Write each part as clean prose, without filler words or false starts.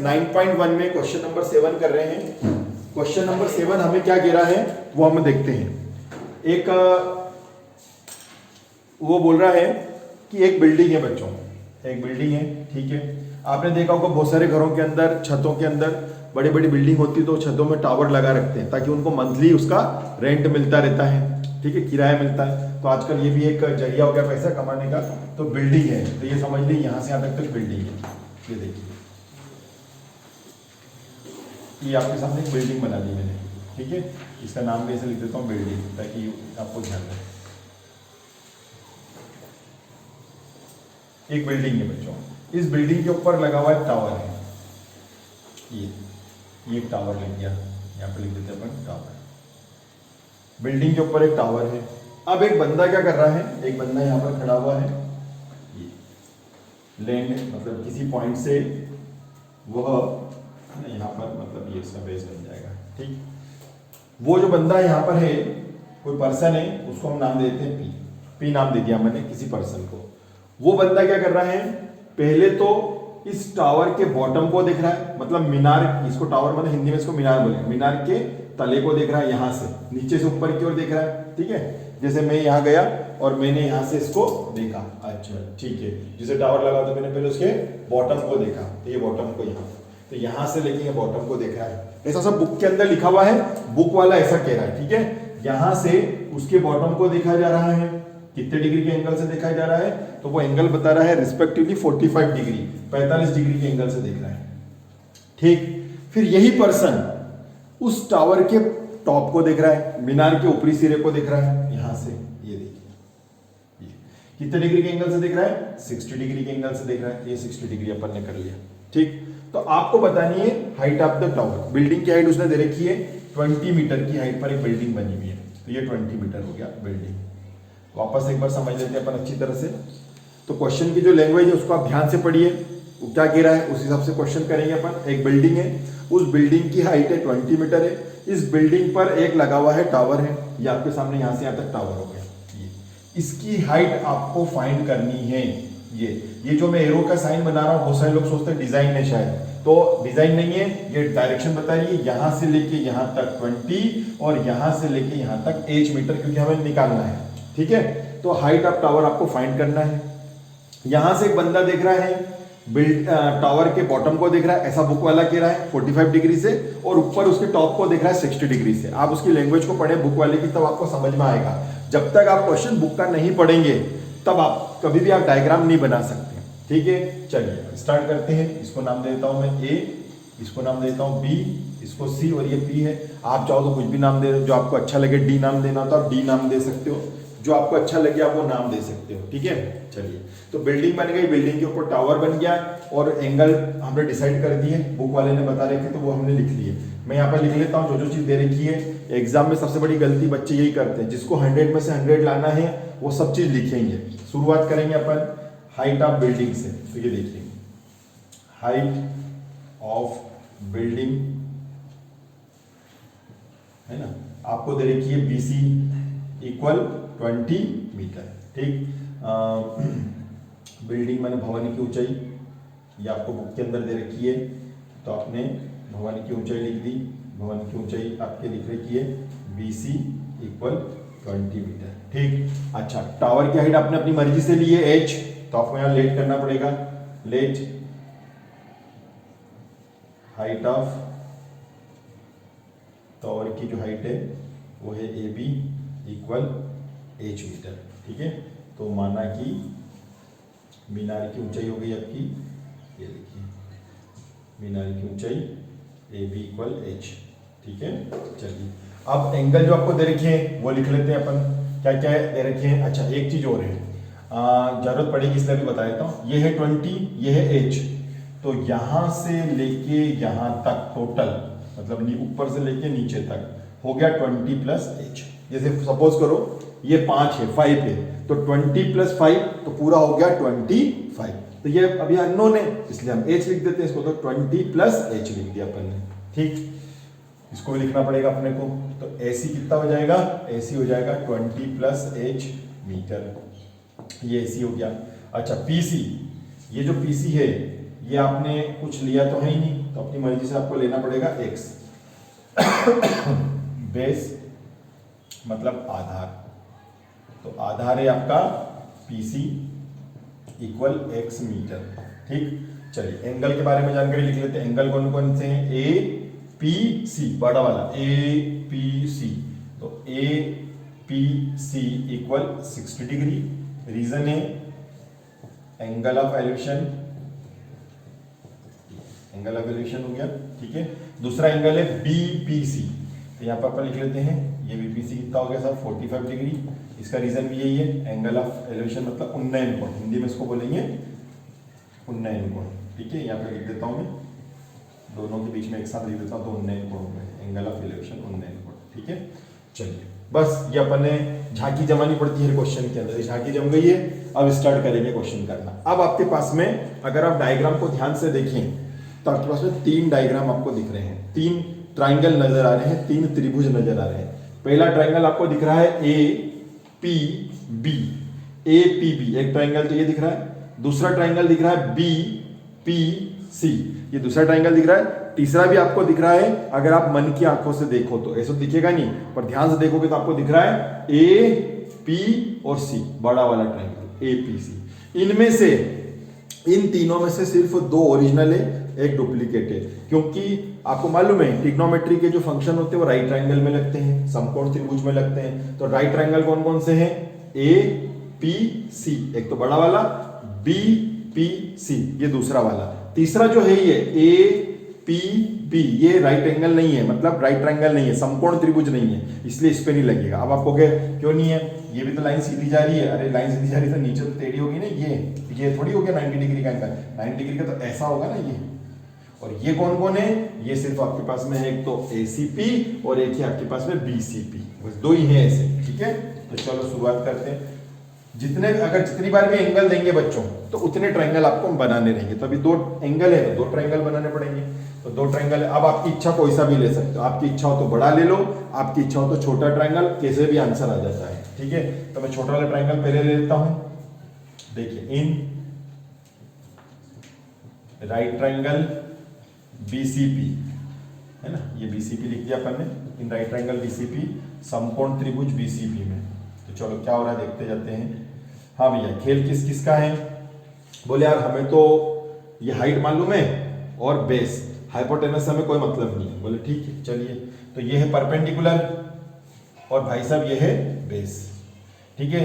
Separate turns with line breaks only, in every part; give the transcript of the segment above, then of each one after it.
9.1 में question number 7 कर रहे हैं। क्वेश्चन नंबर 7 हमें क्या कह रहा है वो हम देखते हैं। एक वो बोल रहा है कि एक बिल्डिंग है बच्चों, एक बिल्डिंग है, ठीक है। आपने देखा होगा बहुत सारे घरों के अंदर, छतों के अंदर बड़ी बड़ी बिल्डिंग होती है तो छतों में टावर लगा रखते हैं ताकि उनको मंथली उसका रेंट मिलता रहता है, ठीक है, किराया मिलता है। तो आजकल ये भी एक जरिया हो गया पैसा कमाने का। तो बिल्डिंग है, तो ये समझ लीजिए यहाँ से यहाँ तक बिल्डिंग है। ये देखिए, ये आपके सामने एक बिल्डिंग बना दी मैंने, ठीक है। इसका नाम भी ऐसे लिख देता हूँ बिल्डिंग, ताकि आपको ध्यान रहे। एक बिल्डिंग है बच्चों, इस बिल्डिंग के ऊपर लगा हुआ एक टावर है। ये एक टावर लग गया, यहाँ पे लिख देते हैं अपन टावर। बिल्डिंग के ऊपर एक टावर है। अब एक बंदा क्या कर रहा है, एक बंदा यहाँ पर खड़ा हुआ है। ये लैंड मतलब किसी पॉइंट से वह यहाँ पर, मतलब ये इसका बेस बन जाएगा, ठीक। वो जो बंदा यहाँ पर है, कोई पर्सन है, उसको हम नाम देते हैं पी नाम दे दिया मैंने किसी पर्सन को। वो बंदा क्या कर रहा है, पहले तो इस टावर के बॉटम को देख रहा है, मतलब मीनार, इसको टावर मतलब हिंदी में इसको मीनार बोलेंगे, मीनार के तले को देख रहा है, यहां से नीचे से ऊपर की ओर देख रहा है, ठीक है। जैसे मैं यहाँ गया और मैंने यहाँ से इसको देखा, अच्छा ठीक है, जैसे टावर लगा तो मैंने पहले उसके बॉटम को देखा, तो ये बॉटम को यहाँ, तो यहाँ से लेके ये बॉटम को देख रहा है। ऐसा सब बुक के अंदर लिखा हुआ है, बुक वाला ऐसा कह रहा है, ठीक है। यहाँ से उसके बॉटम को देखा जा रहा है, कितने डिग्री के एंगल से देखा जा रहा है, तो वो एंगल बता रहा है रिस्पेक्टिवली 45 डिग्री, 45 डिग्री के एंगल से देख रहा है, ठीक। फिर यही पर्सन उस टावर के टॉप को देख रहा है, मीनार के ऊपरी सिरे को देख रहा है, यहां से, ये देखिए, कितने डिग्री के एंगल से देख रहा है, 60 डिग्री के एंगल से देख रहा है। ये 60 डिग्री अपन ने कर लिया, ठीक। तो आपको बतानी है height of the tower. Building की हाइट उसने दे रखी है 20 मीटर की हाइट पर एक बिल्डिंग बनी हुई है, तो ये 20 मीटर हो गया बिल्डिंग। वापस एक बार समझ लेते हैं अपन अच्छी तरह से। तो क्वेश्चन की जो लैंग्वेज है उसको आप ध्यान से पढ़िए, वो क्या कह रहा है उस हिसाब से क्वेश्चन करेंगे अपन। एक बिल्डिंग है, उस बिल्डिंग की हाइट है 20 मीटर है, इस बिल्डिंग पर एक लगा हुआ है टावर है, ये आपके सामने यहाँ से यहाँ तक टावर हो गया। ये इसकी हाइट आपको फाइंड करनी है। ये जो मैं एरो का साइन बना रहा हूँ, बहुत सारे लोग सोचते हैं डिजाइन है शायद, तो डिजाइन नहीं है, ये डायरेक्शन बता रही है, यहां से लेके यहां तक 20 और यहां से लेके यहां तक h मीटर, क्योंकि हमें निकालना है, ठीक है। तो हाइट ऑफ टावर आपको फाइंड करना है। यहां से एक बंदा देख रहा है, टावर के बॉटम को देख रहा है, ऐसा बुक वाला कह रहा है 45 डिग्री से, और ऊपर उसके टॉप को देख रहा है 60 डिग्री से। आप उसकी लैंग्वेज को पढ़े बुक वाले की, तब आपको समझ में आएगा। जब तक आप क्वेश्चन बुक का नहीं पढ़ेंगे तब आप कभी भी आप डायग्राम नहीं बना सकते, ठीक है। चलिए स्टार्ट करते हैं। इसको नाम देता हूं मैं ए, इसको नाम देता हूं बी, इसको सी, और ये पी है। आप चाहो तो कुछ भी नाम दे, जो आपको अच्छा लगे। डी नाम देना तो आप डी नाम दे सकते हो, जो आपको अच्छा लगे आप वो नाम दे सकते हो, ठीक है। चलिए, तो बिल्डिंग बन गई, बिल्डिंग के ऊपर टावर बन गया, और एंगल हमने डिसाइड कर दिए, बुक वाले ने बता रखे तो वो हमने लिख लिए। मैं यहाँ पर लिख लेता हूँ जो चीज दे रखी है। एग्जाम में सबसे बड़ी गलती बच्चे यही करते हैं, जिसको 100 में से 100 लाना है वो सब चीज लिखेंगे। शुरुआत करेंगे अपन हाइट ऑफ बिल्डिंग से। तो ये देखिए, हाइट ऑफ बिल्डिंग है ना, आपको दे रखी है BC इक्वल 20 मीटर, ठीक। बिल्डिंग मैंने भवन की ऊंचाई, ये आपको बुक के अंदर दे रखी है, तो आपने भवन की ऊंचाई लिख दी। भवन की ऊंचाई आपके लिख रखी है BC इक्वल 20 मीटर, ठीक। अच्छा, टावर की हाइट आपने अपनी मर्जी से ली है h, तो आपको यहां लेट करना पड़ेगा। लेट हाइट ऑफ टावर की जो हाइट है वो है AB इक्वल h मीटर, ठीक है। तो माना कि मीनार की ऊंचाई हो गई आपकी, ये देखिए, मीनार की ऊंचाई AB इक्वल h, ठीक है। चलिए, अब एंगल जो आपको दे रखे हैं वो लिख लेते हैं अपन, क्या क्या दे रखे हैं। अच्छा, एक चीज और है, जरूरत पड़ेगी इसलिए भी बता देता हूँ। ये है 20, ये है h, तो यहां से लेके यहां तक टोटल, मतलब ऊपर से लेके नीचे तक हो गया 20 प्लस h। जैसे सपोज करो ये 5 है, 5 है, तो 20 प्लस 5 तो पूरा हो गया 25। तो ये अभी अननोन है इसलिए हम h लिख देते हैं इसको, तो 20 प्लस h लिख दिया अपन ने, ठीक। इसको भी लिखना पड़ेगा अपने को, तो AC कितना हो जाएगा, AC हो जाएगा 20 प्लस h मीटर, ये AC हो गया। अच्छा, PC, ये जो PC है ये आपने कुछ लिया तो है ही नहीं, तो अपनी मर्जी से आपको लेना पड़ेगा x। बेस मतलब आधार, तो आधार है आपका PC इक्वल x मीटर। ठीक, चलिए एंगल के बारे में जानकारी लिख लेते हैं। एंगल कौन कौन से हैं? APC बड़ा वाला APC, तो APC इक्वल 60 डिग्री। रीजन है angle of elevation, angle of elevation हो गया। ठीक है, दूसरा एंगल है BPC, तो यहाँ पर अपन लिख लेते हैं ये BPC कितना हो गया साहब? 45 डिग्री। इसका रीजन भी यही है, एंगल ऑफ एलिवेशन मतलब उन्नयन कोण, हिंदी में इसको बोलेंगे उन्नयन कोण। ठीक है, यहाँ पे लिख देता हूँ मैं, दोनों के बीच में एक साथ लिख देता हूँ, तो उन्नयन कोण हो गया, एंगल ऑफ एलिवेशन उन्नयन कोण। ठीक है, चलिए बस ये अपन ने झांकी जमानी पड़ती है क्वेश्चन के अंदर, झांकी जम गई है। अब स्टार्ट करेंगे क्वेश्चन करना। अब आपके पास में अगर आप डायग्राम को ध्यान से देखें तो आपके पास में 3 डायग्राम आपको दिख रहे हैं, 3 ट्राइंगल नजर आ रहे हैं, 3 त्रिभुज नजर आ रहे हैं। पहला ट्राइंगल आपको दिख रहा है APB, APB एक ट्राइंगल तो ये दिख रहा है। दूसरा ट्राइंगल दिख रहा है BPC, ये दूसरा ट्राइंगल दिख रहा है। तीसरा भी आपको दिख रहा है, अगर आप मन की आंखों से देखो तो ऐसा दिखेगा नहीं, पर ध्यान से देखोगे तो आपको दिख रहा है AP और C, बड़ा वाला ट्राइंगल APC। इनमें से इन तीनों में से सिर्फ 2 ओरिजिनल है, एक डुप्लीकेट है, क्योंकि आपको मालूम है ट्रिग्नोमेट्री के जो फंक्शन होते हैं वो राइट ट्राइंगल में लगते हैं, समकोण त्रिभुज में लगते हैं। तो राइट ट्राइंगल कौन कौन से हैं? APC एक तो बड़ा वाला, BPC ये दूसरा वाला, तीसरा जो है ये APB ये राइट एंगल नहीं है, मतलब राइट ट्राइंगल नहीं है, समकोण त्रिभुज नहीं है, इसलिए इस पे नहीं लगेगा। अब आपको क्यों नहीं है? ये भी तो लाइन सीधी जा रही है। अरे लाइन सीधी जा रही है तो नीचे तो टेढ़ी होगी ना, ये थोड़ी हो गया 90 डिग्री का एंगल, 90 डिग्री का तो ऐसा होगा ना ये। और ये कौन कौन है? ये सिर्फ आपके पास में है एक तो ACP और एक ही आपके पास में BCP, बस 2 ही है ऐसे। ठीक है, तो चलो शुरुआत करते हैं। जितनी बार भी एंगल देंगे बच्चों तो उतने ट्रायंगल आपको बनाने रहेंगे। तो अभी 2 एंगल है तो 2 ट्रायंगल बनाने पड़ेंगे। तो 2 ट्रायंगल, अब आपकी इच्छा कोई सा भी ले सकते हो, आपकी इच्छा हो तो बड़ा ले लो, आपकी इच्छा हो तो छोटा ट्रायंगल, कैसे भी आंसर आ जाता है। ठीक है, तो मैं छोटा वाला ट्रायंगल पहले ले लेता हूं। देखिए इन राइट ट्रायंगल BCP है ना, ये BCP लिख दिया अपन ने, इन राइट ट्रायंगल BCP समकोण त्रिभुज BCP में। तो चलो क्या हो रहा है देखते जाते हैं। हाँ भैया, खेल किस किस का है? बोले यार हमें तो ये हाइट मालूम है और बेस, हाइपोटेनस से हमें कोई मतलब नहीं है। बोले ठीक है चलिए, तो ये है परपेंडिकुलर और भाई साहब ये है बेस। ठीक है,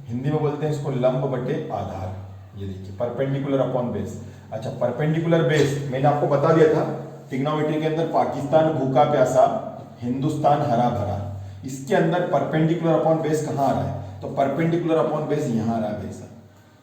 हिंदी में बोलते हैं इसको लंब बटे आधार। ये देखिए परपेंडिकुलर अपॉन बेस। अच्छा, परपेंडिकुलर बेस मैंने आपको बता दिया था ट्रिग्नोमेट्री के अंदर, पाकिस्तान भूखा प्यासा, हिंदुस्तान हरा भरा, इसके अंदर परपेंडिकुलर अपॉन बेस कहाँ आ रहा है? तो परपेंडिकुलर अपॉन बेस यहाँ आ रहा है, बेस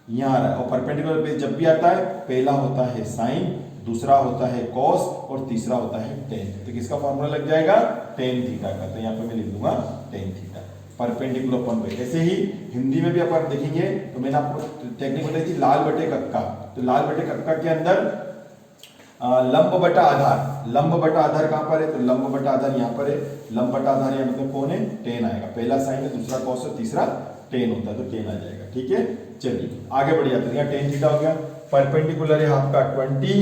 यहाँ आ रहा है। और परपेंडिकुलर बेस जब भी आता है पहला होता है साइन, दूसरा होता है कॉस और तीसरा होता है टेन। तो किसका फॉर्मूला लग जाएगा? टेन थीटा का। तो यहाँ पे मैं लिख दूंगा tan theta, perpendicular upon base. ऐसे ही हिंदी में भी अपन देखेंगे, तो मैंने आपको टेक्निक बताई थी लाल बटे कक्का। तो लाल बटे कक्का के अंदर लंब बटा आधार, लंब बटा आधार कहां पर है? तो लंब बटा आधार यहाँ पर है। लंब बटा आधार यहाँ मतलब कौन है? टेन आएगा। पहला साइन है, दूसरा कॉस है, तीसरा टेन होता है, तो टेन आ जाएगा। ठीक है, चलिए आगे बढ़ जाते हैं। यहाँ टेन थीटा हो गया। परपेंडिकुलर है आपका 20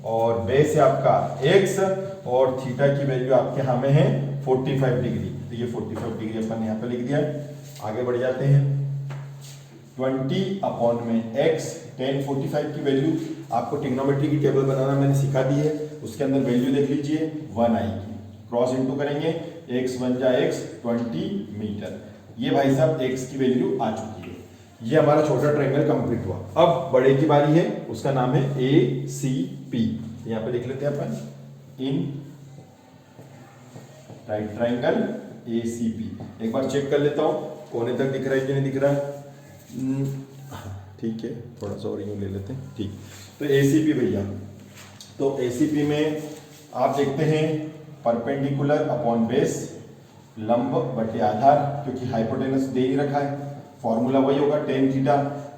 और बेस है आपका x और थीटा की वैल्यू आपके यहाँ में है 45 डिग्री। तो ये 45 डिग्री अपन यहाँ पे लिख दिया। आगे बढ़ जाते हैं। 20 अपॉन में x, tan 45 की वैल्यू आपको ट्रिग्नोमेट्री की टेबल बनाना मैंने सिखा दी है, उसके अंदर वैल्यू देख लीजिए 1 आएगी। क्रॉस इनटू करेंगे, x बन जाए x 20 मीटर। ये भाई साहब x की वैल्यू आ चुकी है। ये हमारा छोटा ट्रायंगल कंप्लीट हुआ। अब बड़े की बारी है, उसका नाम है ACP। यहाँ पे लिख लेते हैं अपन, इन राइट ट्रायंगल ACP। एक बार चेक कर लेता हूँ कोने तक दिख रहा है कि नहीं दिख रहा है। ठीक है, थोड़ा सा और यूं ले लेते हैं। ठीक, तो ACP भैया, तो ACP में आप देखते हैं परपेंडिकुलर अपॉन बेस, लंब बटे आधार, क्योंकि हाइपोटेनस दे ही रखा है, फॉर्मूला वही होगा टेन थीटा।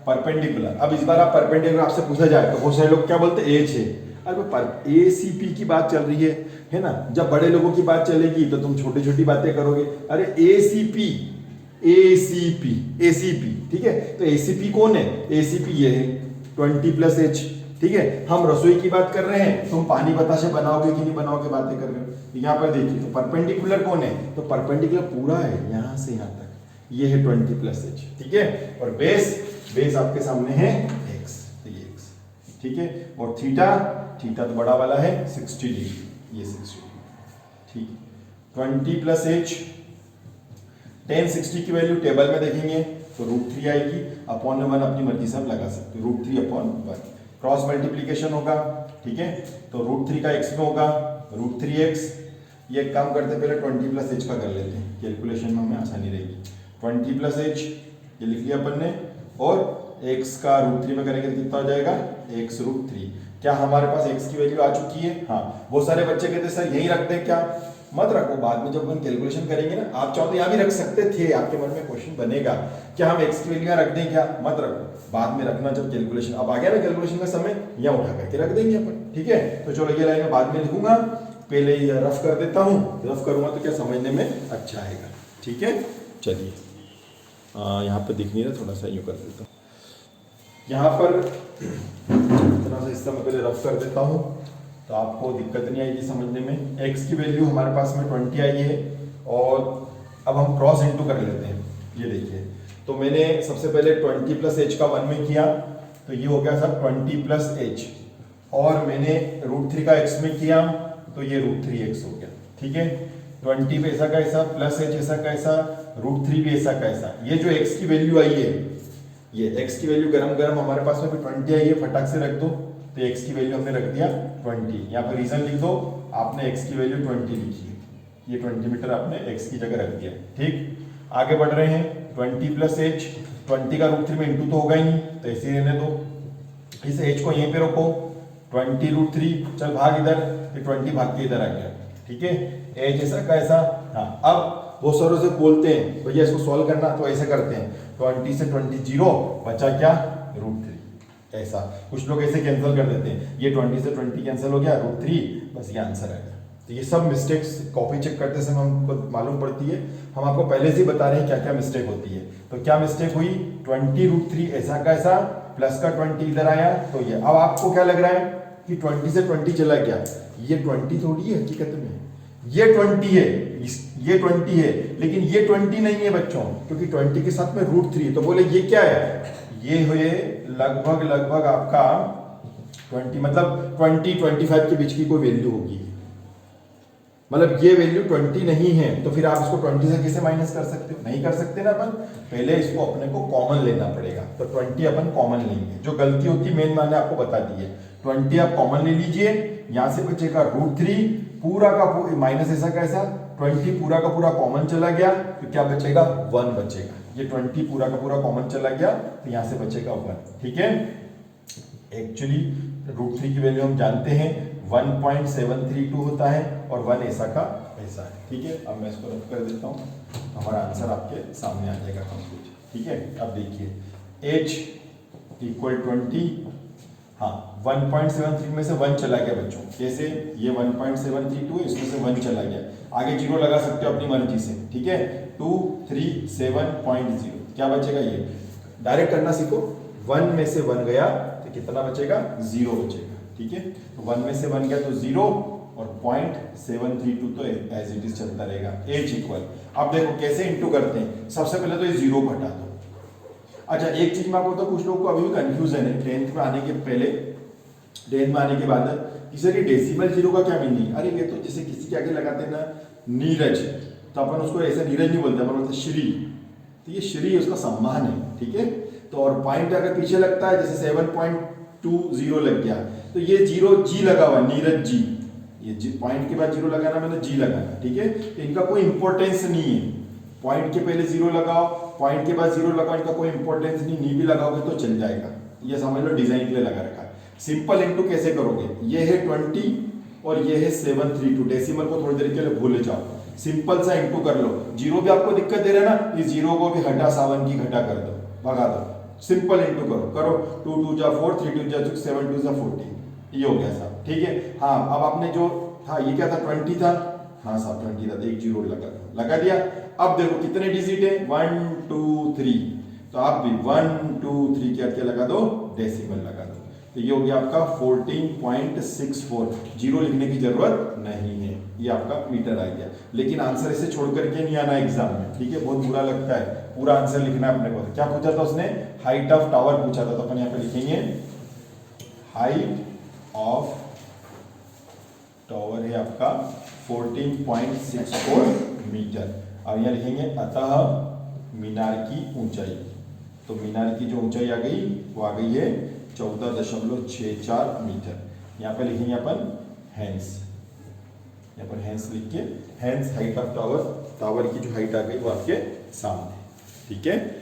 परपेंडिकुलर, अब इस बार आप परपेंडिकुलर आपसे पूछा जाए तो बहुत सारे लोग क्या बोलते हैं H है। अरे ACP की बात चल रही है ना। जब बड़े लोगों की बात चलेगी तो तुम छोटी छोटी बातें करोगे। अरे ACP, ठीक है। तो ACP कौन है? ACP ये है 20 + H, ठीक है। हम रसोई की बात कर रहे हैं, तुम पानी बताशे बनाओगे कि नहीं बनाओगे बातें कर रहे हो। यहाँ पर देखिए तो परपेंडिकुलर कौन है, तो परपेंडिकुलर पूरा है यहाँ से यहाँ तक, ये है 20 प्लस एच, ठीक है। और बेस आपके सामने है एक्स, तो ये एक्स, ठीक है। और थीटा तो बड़ा वाला है 60 डिग्री, ये 60 डिग्री, ठीक है। 20 प्लस एच, tan 60 की वैल्यू टेबल में देखेंगे तो √3 आएगी, अपॉन में 1 अपनी मर्जी से आप लगा सकते हो, √3/1 क्रॉस मल्टीप्लीकेशन होगा, ठीक है। तो √3 का x में होगा √3x, ये काम करते पहले 20 प्लस एच का कर लेते हैं, कैलकुलेशन में हमें आसानी रहेगी। 20 प्लस एच ये लिख लिया अपन ने, और x का √3 में करेंगे तो कितना हो जाएगा x √3। क्या हमारे पास x की वैल्यू आ चुकी है? हाँ। बहुत सारे बच्चे कहते हैं सर यही रखते हैं, क्या? मत रखो, बाद में जब हम कैलकुलेशन करेंगे ना, आप चाहो तो यहाँ भी रख सकते थे, आपके मन में क्वेश्चन बनेगा क्या हम x की वैल्यू यहाँ रख दें क्या? मत रखो, बाद में रखना जब कैलकुलेशन, अब आ गया ना कैलकुलेशन का समय, यहाँ उठा करके रख देंगे अपन, ठीक है। तो चलो ये लाइन में बाद में लिखूंगा, पहले ये रफ कर देता हूँ, रफ करूंगा तो क्या समझने में अच्छा आएगा, ठीक है। चलिए यहाँ पे दिख नहीं रहा, थोड़ा सा यूँ कर देता हूँ, यहाँ पर थोड़ा सा हिस्सा मैं पहले रफ कर देता हूँ तो आपको दिक्कत नहीं आएगी समझने में। x की वैल्यू हमारे पास में 20 आई है, और अब हम क्रॉस इनटू कर लेते हैं। ये देखिए, तो मैंने सबसे पहले 20 प्लस एच का 1 में किया तो ये हो गया सर 20 प्लस एच, और मैंने √3 का x में किया तो ये √3x हो गया, ठीक है। 20 पे ऐसा का ऐसा, प्लस एच ऐसा का ऐसा, √3 भी ऐसा का ऐसा। ये जो x की वैल्यू आई है, ये x की वैल्यू गरम हमारे पास में भी 20 आई है, फटाक से रख दो, तो x की वैल्यू हमने रख दिया 20। यहाँ पर रीजन लिख दो, आपने x की वैल्यू 20 लिखी है, ये 20 मीटर आपने x की जगह रख दिया, ठीक। आगे बढ़ रहे हैं, 20 प्लस एच, 20 का √3 में इंटू तो होगा ही नहीं, तो ऐसे ही रहने दो, इस h को यहीं पे रखो, 20 √3, चल भाग इधर, ये 20 भाग के इधर आ गया, ठीक है। h ऐसा का ऐसा, हाँ। अब बहुत सारों से बोलते हैं भैया इसको सॉल्व करना, तो ऐसे करते हैं, 20 से 20 0, बचा क्या √3, ऐसा। कुछ लोग ऐसे कैंसिल कर देते हैं, ये 20 से 20 कैंसिल हो गया, √3, बस ये आंसर आ गया। तो ये सब मिस्टेक्स कॉपी चेक करते समय हमको मालूम पड़ती है, हम आपको पहले से ही बता रहे हैं क्या क्या मिस्टेक होती है। तो क्या मिस्टेक हुई, 20 √3 ऐसा का ऐसा, प्लस का 20 इधर आया, तो ये। अब आपको क्या लग रहा है कि 20 से 20 चला गया, ये 20 थोड़ी है हकीकत में, ये 20 है, ये 20 है, लेकिन ये 20 नहीं है बच्चों, क्योंकि 20 के साथ में √3, तो बोले ये क्या है, ये हुए लगभग आपका 20, मतलब 20-25 के बीच की कोई वैल्यू होगी, मतलब ये वैल्यू 20 नहीं है, तो फिर आप इसको 20 से कैसे माइनस कर सकते हो? नहीं कर सकते ना अपन, पहले इसको अपने को कॉमन लेना पड़ेगा, तो 20 अपन कॉमन लेंगे। जो गलती होती है मेन मैंने आपको बता दी है, 20 आप कॉमन ले लीजिए, यहां से बचेगा √3, पूरा का माइनस ऐसा कैसा, 20 पूरा का पूरा कॉमन चला गया, तो क्या बचेगा 1 बचेगा, ये 20 पूरा का पूरा कॉमन चला गया, तो यहां से बचेगा 1, ठीक है। एक्चुअली √3 की वैल्यू हम जानते हैं 1.732 होता है, और 1 ऐसा का ऐसा है, ठीक है। अब मैं इसको रफ कर देता हूँ, हमारा आंसर आपके सामने आ जाएगा कंप्लीट, ठीक है। अब देखिए h = 20, हाँ 1.73 में से 1 चला गया बच्चों, कैसे, ये 1.732 है, इसमें से 1 चला गया, आगे 0 लगा सकते हो अपनी मर्जी से, ठीक है। 237.0, क्या बचेगा, ये डायरेक्ट करना सीखो, 1 में से 1 गया तो कितना बचेगा, 0 बचेगा, ठीक है। तो 1 में से 1 गया तो 0, और 0.732 तो एज इट इज चलता रहेगा। h इक्वल, अब देखो कैसे इंटू करते हैं, सबसे पहले तो ये 0 को हटा दो। अच्छा एक चीज में आपको, तो कुछ लोगों को अभी भी कंफ्यूजन है 10th में आने के पहले, 10th में आने के बाद, कि सर ये डेसिमल 0 का क्या मीनिंग, अरे ये तो जैसे किसी के आगे लगाते हैं ना नीरज, तो अपन उसको ऐसे नीरज नहीं बोलते, अपन बोलते श्री, तो ये श्री उसका सम्मान है, ठीक है। तो और पॉइंट अगर पीछे लगता है, जैसे 7.20 लग गया, तो ये 0 जी लगा हुआ, नीरज जी, ये जी पॉइंट के बाद 0 लगाना मैंने जी लगाना, ठीक है। तो इनका कोई इंपॉर्टेंस नहीं है, पॉइंट के पहले 0 लगाओ, पॉइंट के बाद 0 लगाओ, इनका कोई इंपॉर्टेंस नहीं, नी भी लगाओगे तो चल जाएगा, ये समझ लो डिजाइन के लिए लगा रखा है। सिंपल इनटू कैसे करोगे, ये है 20 और ये है 732, डेसिमल को थोड़ी देर के लिए भूल जाओ, सिंपल सा इनटू कर लो। 0 भी आपको दिक्कत दे रहा है ना, इस 0 को भी हटा, 7 की घटा कर दो, भगा दो, सिंपल इनटू करो, 2 2 जा 4, 3 2 जा 6, 7 2 जा 14, ये हो गया साहब, ठीक है। हाँ अब आपने जो था, ये क्या था 20 था, हाँ साहब 20 था, तो एक 0 लगा दिया। अब देखो कितने डिजिट है, 1 2 3, तो आप भी 1 2 3 क्या लगा दो, डेसिमल लगा दो। तो ये हो गया आपका 14.64। जीरो लिखने की जरूरत नहीं है, ये आपका मीटर आ गया। लेकिन आंसर इसे छोड़ करके नहीं आना एग्जाम में, ठीक है, बहुत बुरा लगता है, पूरा आंसर लिखना है अपने को। क्या पूछा था उसने? हाइट ऑफ टावर पूछा था, तो अपन यहाँ पे लिखेंगे हाइट ऑफ टावर है आपका 14.64 मीटर। अब यहाँ लिखेंगे अतः मीनार की ऊंचाई, तो मीनार की जो ऊंचाई आ गई वो आ गई है 14.64 मीटर। यहाँ पे लिखेंगे अपन हैंस, यहाँ पर हैंस लिख के, hence height of tower, tower की जो हाइट आ गई वो आपके सामने, ठीक है।